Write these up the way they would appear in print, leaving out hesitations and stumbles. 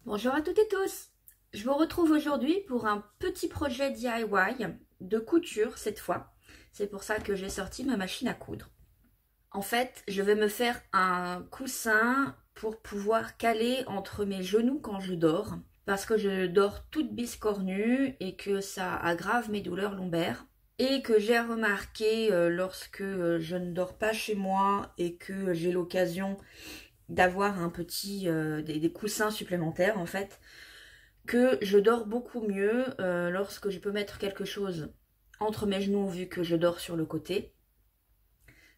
Bonjour à toutes et tous. Je vous retrouve aujourd'hui pour un petit projet DIY de couture cette fois. C'est pour ça que j'ai sorti ma machine à coudre. En fait, je vais me faire un coussin pour pouvoir caler entre mes genoux quand je dors. Parce que je dors toute biscornue et que ça aggrave mes douleurs lombaires. Et que j'ai remarqué lorsque je ne dors pas chez moi et que j'ai l'occasion d'avoir un petit des coussins supplémentaires en fait, que je dors beaucoup mieux lorsque je peux mettre quelque chose entre mes genoux vu que je dors sur le côté.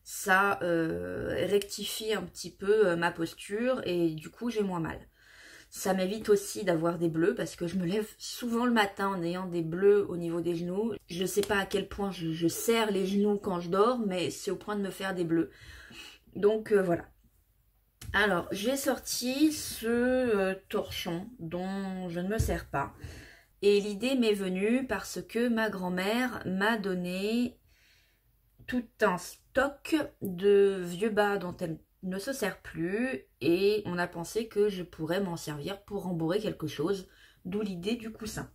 Ça rectifie un petit peu ma posture et du coup j'ai moins mal. Ça m'évite aussi d'avoir des bleus parce que je me lève souvent le matin en ayant des bleus au niveau des genoux. Je ne sais pas à quel point je serre les genoux quand je dors, mais c'est au point de me faire des bleus. Donc voilà. Alors, j'ai sorti ce torchon dont je ne me sers pas. Et l'idée m'est venue parce que ma grand-mère m'a donné tout un stock de vieux bas dont elle ne se sert plus. Et on a pensé que je pourrais m'en servir pour rembourrer quelque chose. D'où l'idée du coussin.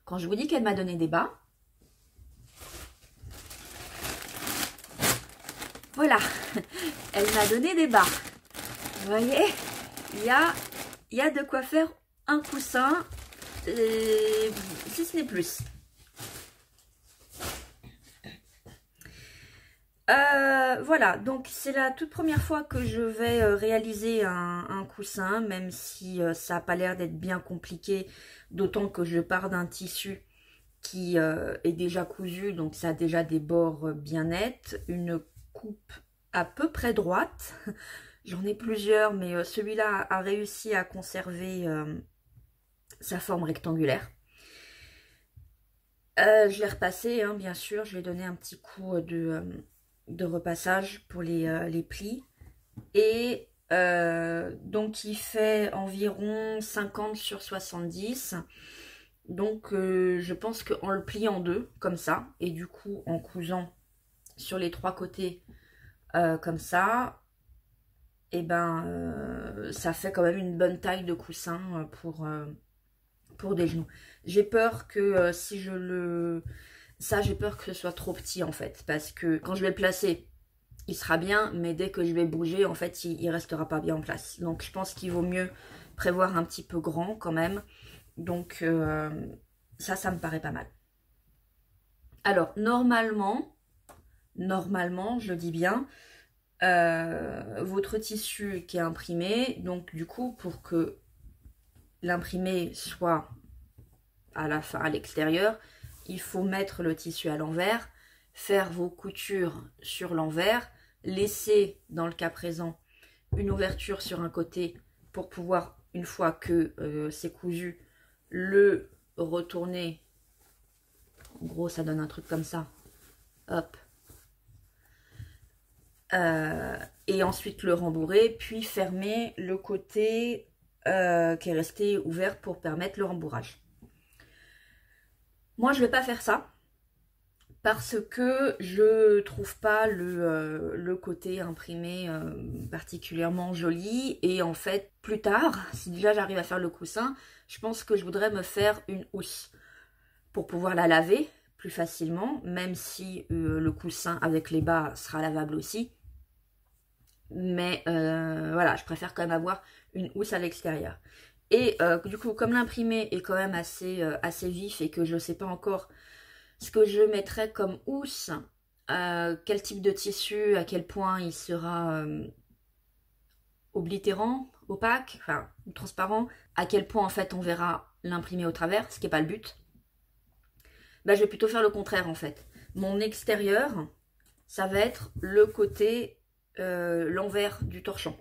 Quand je vous dis qu'elle m'a donné des bas, voilà, elle m'a donné des bas. Vous voyez, il y a de quoi faire un coussin, si ce n'est plus. Voilà, donc c'est la toute première fois que je vais réaliser un coussin, même si ça n'a pas l'air d'être bien compliqué, d'autant que je pars d'un tissu qui est déjà cousu, donc ça a déjà des bords bien nets, une coupe à peu près droite. J'en ai plusieurs, mais celui-là a réussi à conserver sa forme rectangulaire. Je l'ai repassé, hein, bien sûr. Je vais donner un petit coup de repassage pour les plis. Et donc, il fait environ 50 sur 70. Donc, je pense qu'en le pliant en deux, comme ça, et du coup, en cousant sur les trois côtés, comme ça, et ben ça fait quand même une bonne taille de coussin pour des genoux. J'ai peur que si je le... Ça, j'ai peur que ce soit trop petit en fait, parce que quand je vais le placer, il sera bien, mais dès que je vais bouger, en fait, il restera pas bien en place. Donc je pense qu'il vaut mieux prévoir un petit peu grand quand même. Donc ça me paraît pas mal. Alors, normalement, je dis bien, votre tissu qui est imprimé, donc du coup pour que l'imprimé soit à la fin à l'extérieur, il faut mettre le tissu à l'envers, faire vos coutures sur l'envers, laisser dans le cas présent une ouverture sur un côté pour pouvoir, une fois que c'est cousu, le retourner. En gros ça donne un truc comme ça, hop, et ensuite le rembourrer, puis fermer le côté qui est resté ouvert pour permettre le rembourrage. Moi je vais pas faire ça parce que je trouve pas le côté imprimé particulièrement joli, et en fait plus tard, si déjà j'arrive à faire le coussin, je pense que je voudrais me faire une housse pour pouvoir la laver plus facilement, même si le coussin avec les bas sera lavable aussi. Mais voilà, je préfère quand même avoir une housse à l'extérieur. Et du coup, comme l'imprimé est quand même assez vif et que je ne sais pas encore ce que je mettrai comme housse, quel type de tissu, à quel point il sera oblitérant, opaque, enfin transparent, à quel point en fait on verra l'imprimé au travers, ce qui n'est pas le but, bah, je vais plutôt faire le contraire en fait. Mon extérieur, ça va être le côté... l'envers du torchon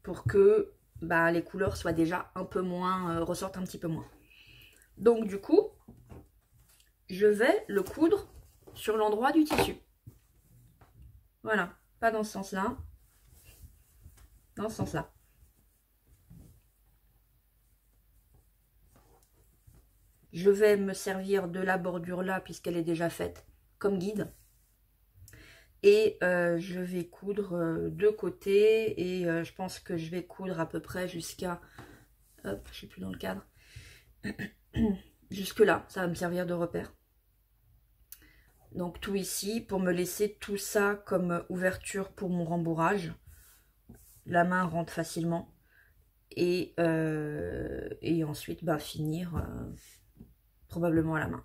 pour que bah, les couleurs soient déjà un peu moins, ressortent un petit peu moins. Donc du coup, je vais le coudre sur l'endroit du tissu. Voilà, pas dans ce sens-là, dans ce sens-là. Je vais me servir de la bordure là, puisqu'elle est déjà faite, comme guide. Et je vais coudre deux côtés, et je pense que je vais coudre à peu près jusqu'à Hop, je suis plus dans le cadre. Jusque là, ça va me servir de repère. Donc tout ici pour me laisser tout ça comme ouverture pour mon rembourrage. La main rentre facilement. Et ensuite bah, finir probablement à la main.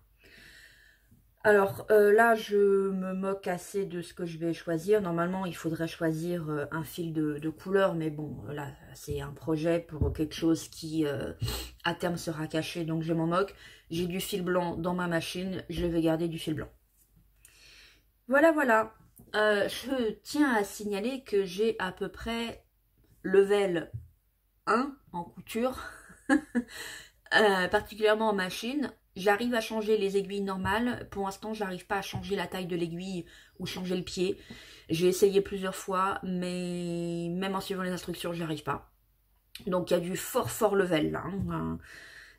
Alors là je me moque assez de ce que je vais choisir. Normalement il faudrait choisir un fil de couleur, mais bon là c'est un projet pour quelque chose qui à terme sera caché, donc je m'en moque. J'ai du fil blanc dans ma machine, je vais garder du fil blanc. Voilà voilà. Je tiens à signaler que j'ai à peu près level 1 en couture. Particulièrement en machine, j'arrive à changer les aiguilles normales. Pour l'instant, j'arrive pas à changer la taille de l'aiguille ou changer le pied. J'ai essayé plusieurs fois, mais même en suivant les instructions, j'y arrive pas. Donc, il y a du fort level là. Hein.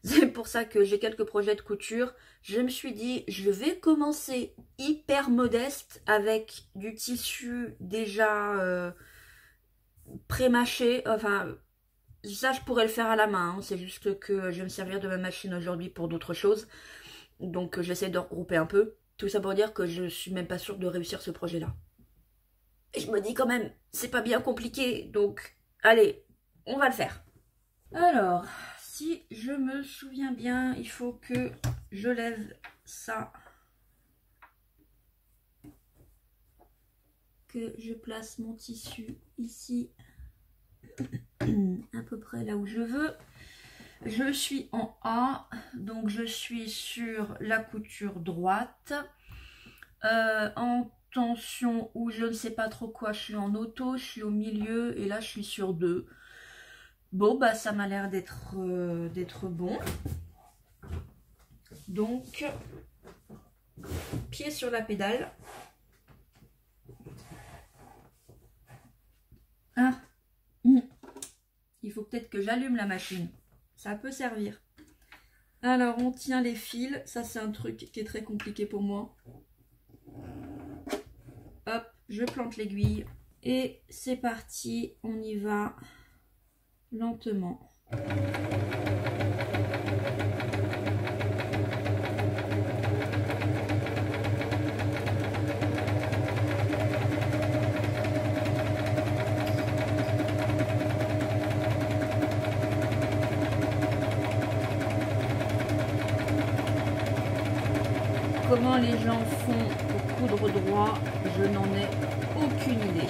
C'est pour ça que j'ai quelques projets de couture. Je me suis dit, je vais commencer hyper modeste avec du tissu déjà pré-mâché. Enfin, ça, je pourrais le faire à la main, hein. C'est juste que je vais me servir de ma machine aujourd'hui pour d'autres choses. Donc, j'essaie de regrouper un peu. Tout ça pour dire que je suis même pas sûre de réussir ce projet-là. Et je me dis quand même, c'est pas bien compliqué. Donc, allez, on va le faire. Alors, si je me souviens bien, il faut que je lève ça. Que je place mon tissu ici. À peu près là où je veux. Je suis en A, donc je suis sur la couture droite. En tension ou je ne sais pas trop quoi, je suis en auto, je suis au milieu et là je suis sur 2. Bon bah ça m'a l'air d'être bon. Donc, pied sur la pédale. Ah, il faut peut-être que j'allume la machine. Ça peut servir. Alors, on tient les fils. Ça, c'est un truc qui est très compliqué pour moi. Hop, je plante l'aiguille. Et c'est parti. On y va lentement. Comment les gens font pour coudre droit, je n'en ai aucune idée.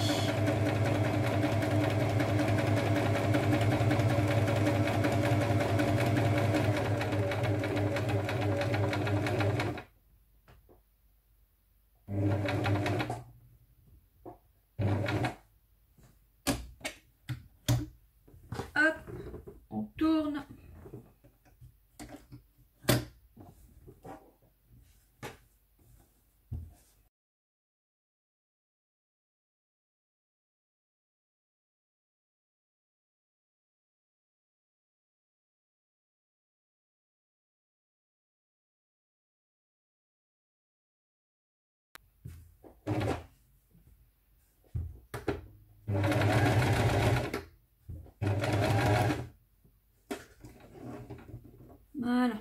Hop, on tourne. Voilà.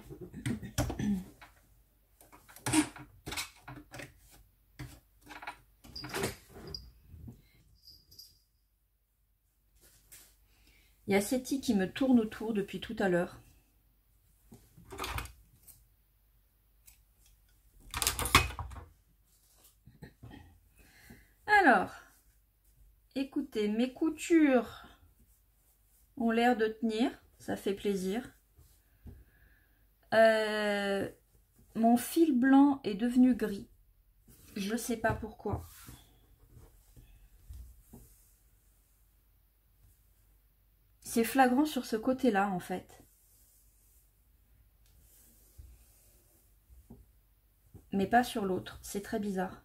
Il y a Seti qui me tourne autour depuis tout à l'heure. Alors, écoutez, mes coutures ont l'air de tenir, ça fait plaisir. Mon fil blanc est devenu gris. Je ne sais pas pourquoi. C'est flagrant sur ce côté-là, en fait. Mais pas sur l'autre. C'est très bizarre.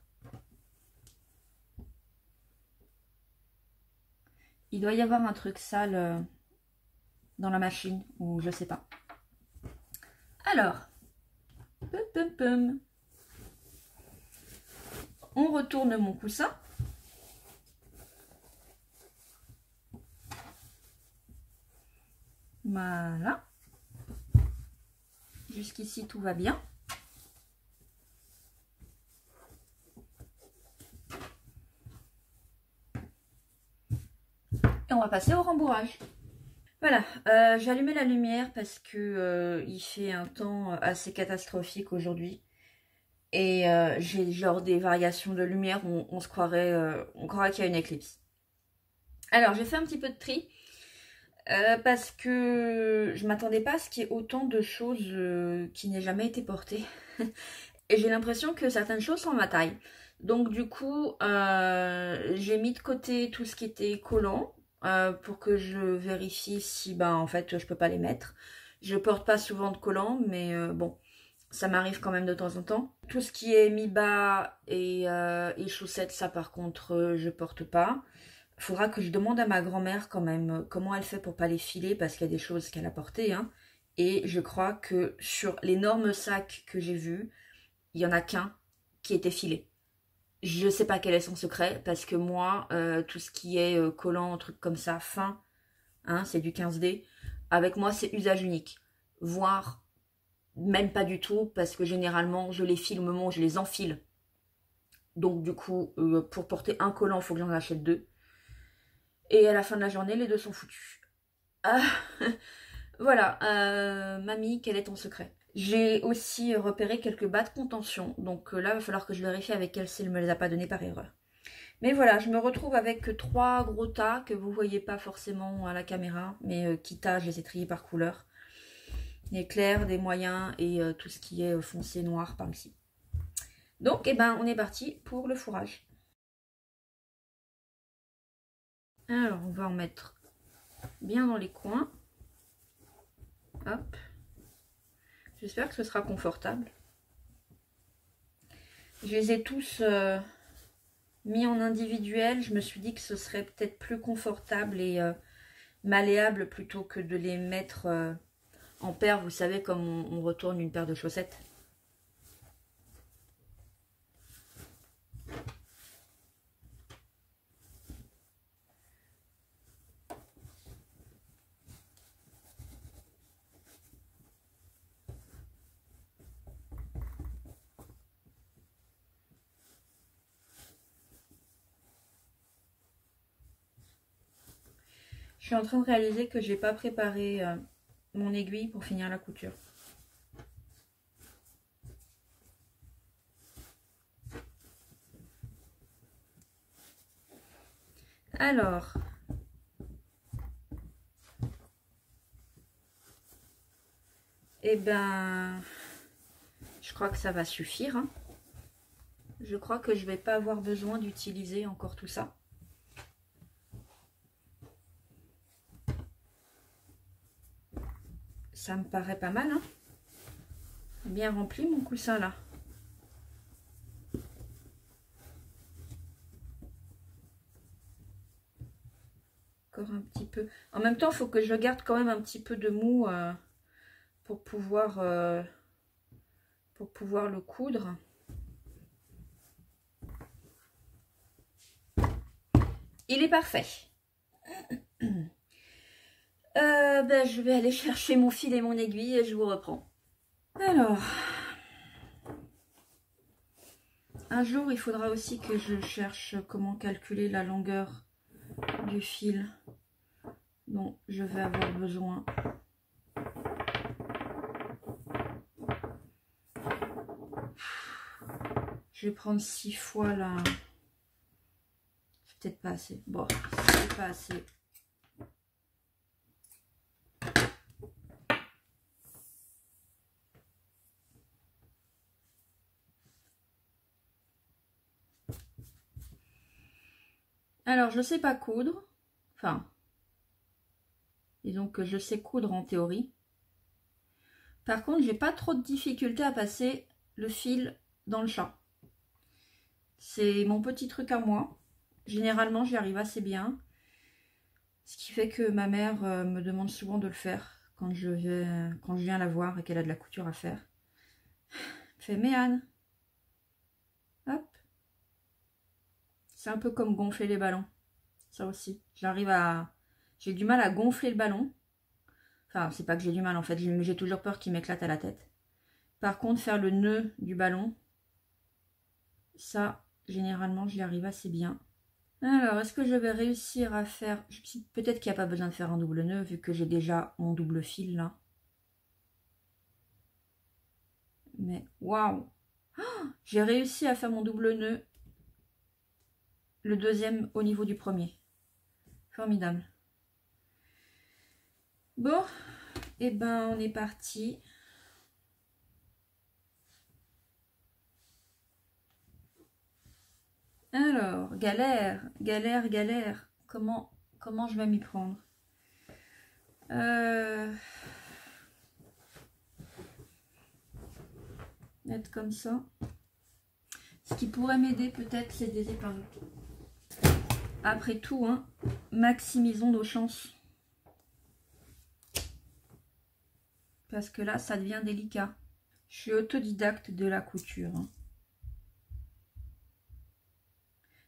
Il doit y avoir un truc sale dans la machine, ou je sais pas. Alors, on retourne mon coussin. Voilà. Jusqu'ici, tout va bien. Et on va passer au rembourrage. Voilà, j'ai allumé la lumière parce que il fait un temps assez catastrophique aujourd'hui. Et j'ai genre des variations de lumière, on se croirait, on croirait qu'il y a une éclipse. Alors, j'ai fait un petit peu de tri. Parce que je m'attendais pas à ce qu'il y ait autant de choses qui n'aient jamais été portées. Et j'ai l'impression que certaines choses sont ma taille. Donc du coup, j'ai mis de côté tout ce qui était collant pour que je vérifie si en fait je peux pas les mettre. Je porte pas souvent de collants, mais bon, ça m'arrive quand même de temps en temps. Tout ce qui est mi-bas et chaussettes, ça par contre je porte pas. Il faudra que je demande à ma grand-mère quand même comment elle fait pour pas les filer parce qu'il y a des choses qu'elle a portées. Hein. Et je crois que sur l'énorme sac que j'ai vu, il y en a qu'un qui était filé. Je sais pas quel est son secret parce que moi, tout ce qui est collant, truc comme ça, fin, hein, c'est du 15D. Avec moi, c'est usage unique. Voire même pas du tout parce que généralement, je les file au moment où je les enfile. Donc du coup, pour porter un collant, il faut que j'en achète deux. Et à la fin de la journée, les deux sont foutus. Ah, voilà, mamie, quel est ton secret? J'ai aussi repéré quelques bas de contention. Donc là, il va falloir que je vérifie avec elle si elle ne me les a pas donnés par erreur. Mais voilà, je me retrouve avec 3 gros tas que vous ne voyez pas forcément à la caméra. Mais qui tas, je les ai triés par couleur. Des clairs, des moyens et tout ce qui est foncé noir par ici. Donc, eh ben, on est parti pour le fourrage. Alors, on va en mettre bien dans les coins. Hop. J'espère que ce sera confortable. Je les ai tous mis en individuel. Je me suis dit que ce serait peut-être plus confortable et malléable plutôt que de les mettre en paire. Vous savez, comme on retourne une paire de chaussettes. Je suis en train de réaliser que j'ai pas préparé mon aiguille pour finir la couture. Alors, eh ben, je crois que ça va suffire. Hein. Je crois que je vais pas avoir besoin d'utiliser encore tout ça. Ça me paraît pas mal, hein. Bien rempli mon coussin là. Encore un petit peu. En même temps, il faut que je garde quand même un petit peu de mou pour pouvoir le coudre. Il est parfait. Ben, je vais aller chercher mon fil et mon aiguille et je vous reprends. Alors, un jour, il faudra aussi que je cherche comment calculer la longueur du fil dont je vais avoir besoin. Je vais prendre 6 fois là. C'est peut-être pas assez. Bon, c'est pas assez. Alors, je sais pas coudre. Enfin, disons que je sais coudre en théorie. Par contre, j'ai pas trop de difficulté à passer le fil dans le chat. C'est mon petit truc à moi. Généralement, j'y arrive assez bien. Ce qui fait que ma mère me demande souvent de le faire quand je viens la voir et qu'elle a de la couture à faire. Elle fait, mais Anne, hop. C'est un peu comme gonfler les ballons. Ça aussi. J'ai du mal à gonfler le ballon. Enfin, c'est pas que j'ai du mal en fait, j'ai toujours peur qu'il m'éclate à la tête. Par contre, faire le nœud du ballon, ça, généralement, j'y arrive assez bien. Alors, est-ce que je vais réussir à faire... Peut-être qu'il n'y a pas besoin de faire un double nœud, vu que j'ai déjà mon double fil, là. Mais, waouh! J'ai réussi à faire mon double nœud, le deuxième au niveau du premier. Formidable. Bon, et ben, on est parti. Alors, galère, galère, galère. Comment je vais m'y prendre? Mettre comme ça. Ce qui pourrait m'aider peut-être, c'est des épingles. Après tout, hein, maximisons nos chances. Parce que là, ça devient délicat. Je suis autodidacte de la couture. Hein.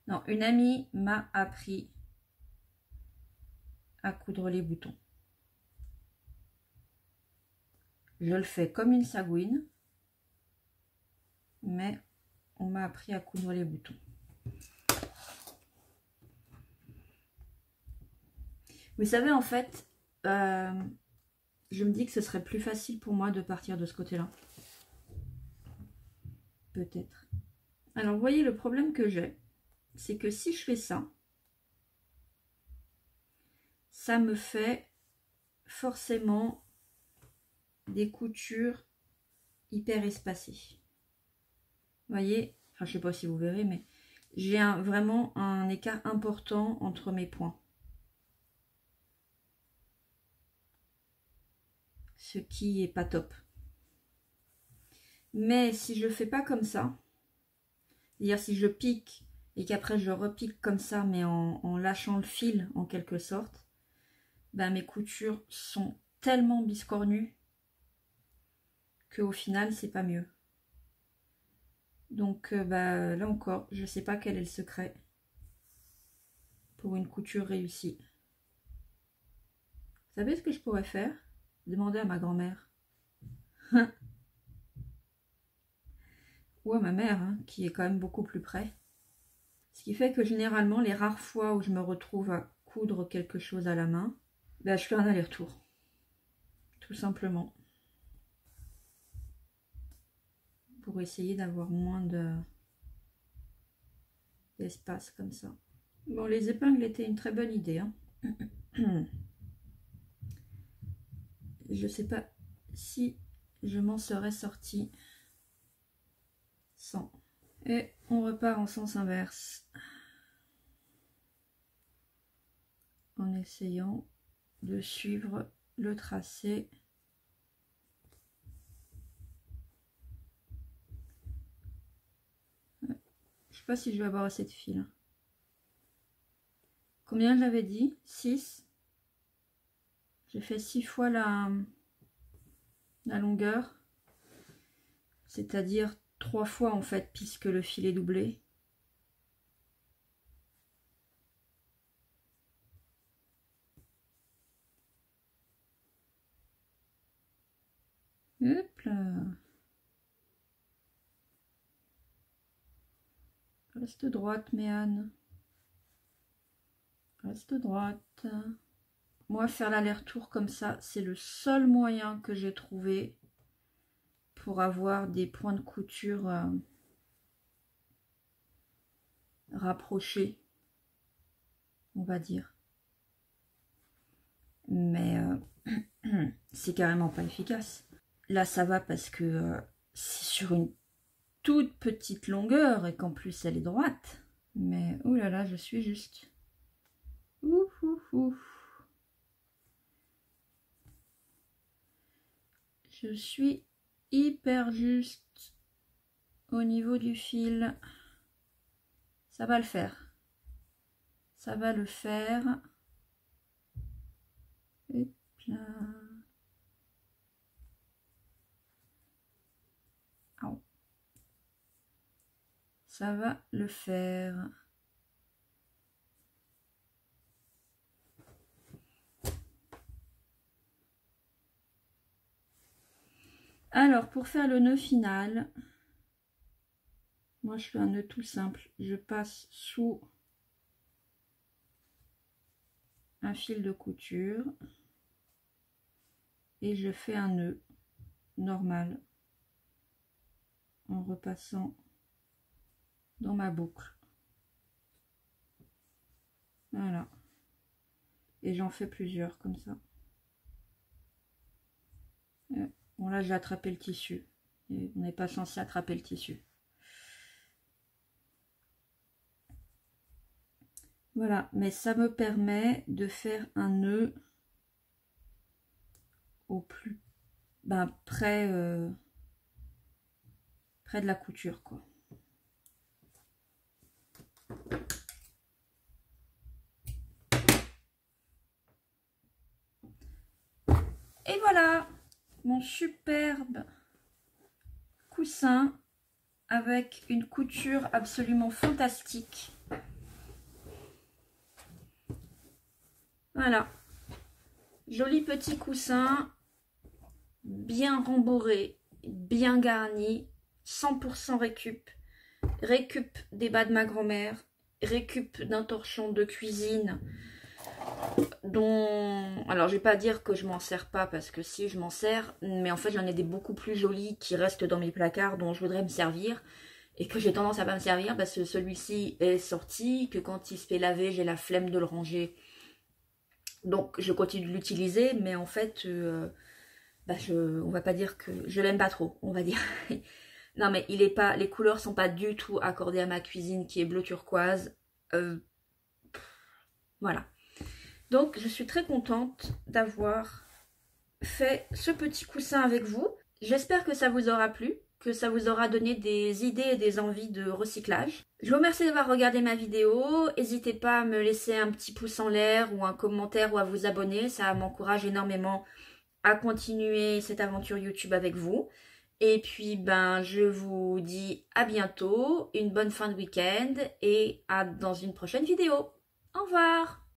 Non, une amie m'a appris à coudre les boutons. Je le fais comme une sagouine, mais on m'a appris à coudre les boutons. Vous savez, en fait, je me dis que ce serait plus facile pour moi de partir de ce côté-là. Peut-être. Alors, vous voyez, le problème que j'ai, c'est que si je fais ça, ça me fait forcément des coutures hyper espacées. Vous voyez, enfin, je sais pas si vous verrez, mais j'ai vraiment un écart important entre mes points. Ce qui est pas top. Mais si je fais pas comme ça, c'est-à-dire si je pique et qu'après je repique comme ça, mais en lâchant le fil en quelque sorte, ben mes coutures sont tellement biscornues qu'au final c'est pas mieux. Donc bah, là encore, je sais pas quel est le secret pour une couture réussie. Vous savez ce que je pourrais faire? Demander à ma grand-mère. Ou à ma mère, hein, qui est quand même beaucoup plus près. Ce qui fait que généralement, les rares fois où je me retrouve à coudre quelque chose à la main, ben, je fais un aller-retour. Tout simplement. Pour essayer d'avoir moins d'espace comme ça. Bon, les épingles étaient une très bonne idée. Hein. Je sais pas si je m'en serais sortie sans. Et on repart en sens inverse. En essayant de suivre le tracé. Je sais pas si je vais avoir assez de fil. Combien j'avais dit? 6. J'ai fait 6 fois la longueur. C'est-à-dire 3 fois en fait, puisque le fil est doublé. Hop là. Reste droite, Méane. Reste droite. Moi, faire l'aller-retour comme ça, c'est le seul moyen que j'ai trouvé pour avoir des points de couture rapprochés, on va dire. Mais c'est carrément pas efficace. Là, ça va parce que c'est sur une toute petite longueur et qu'en plus, elle est droite. Mais, oh là là, je suis juste. Ouf, ouf, ouf. Je suis hyper juste au niveau du fil. Ça va le faire. Ça va le faire. Hop là. Oh. Ça va le faire. Alors, pour faire le nœud final, moi je fais un nœud tout simple. Je passe sous un fil de couture et je fais un nœud normal en repassant dans ma boucle. Voilà. Et j'en fais plusieurs comme ça. Bon, là j'ai attrapé le tissu. Et on n'est pas censé attraper le tissu. Voilà, mais ça me permet de faire un nœud au plus près de la couture, quoi. Et voilà mon superbe coussin avec une couture absolument fantastique. Voilà, joli petit coussin, bien rembourré, bien garni, 100% récup des bas de ma grand-mère, récup d'un torchon de cuisine dont, alors je vais pas dire que je m'en sers pas parce que si, je m'en sers, mais en fait j'en ai des beaucoup plus jolis qui restent dans mes placards dont je voudrais me servir et que j'ai tendance à pas me servir parce que celui-ci est sorti, que quand il se fait laver j'ai la flemme de le ranger, donc je continue de l'utiliser, mais en fait on va pas dire que je l'aime pas trop, on va dire. Non mais il est pas, les couleurs sont pas du tout accordées à ma cuisine qui est bleu turquoise. Voilà. Donc je suis très contente d'avoir fait ce petit coussin avec vous. J'espère que ça vous aura plu, que ça vous aura donné des idées et des envies de recyclage. Je vous remercie d'avoir regardé ma vidéo. N'hésitez pas à me laisser un petit pouce en l'air ou un commentaire ou à vous abonner. Ça m'encourage énormément à continuer cette aventure YouTube avec vous. Et puis, je vous dis à bientôt, une bonne fin de week-end et à dans une prochaine vidéo. Au revoir!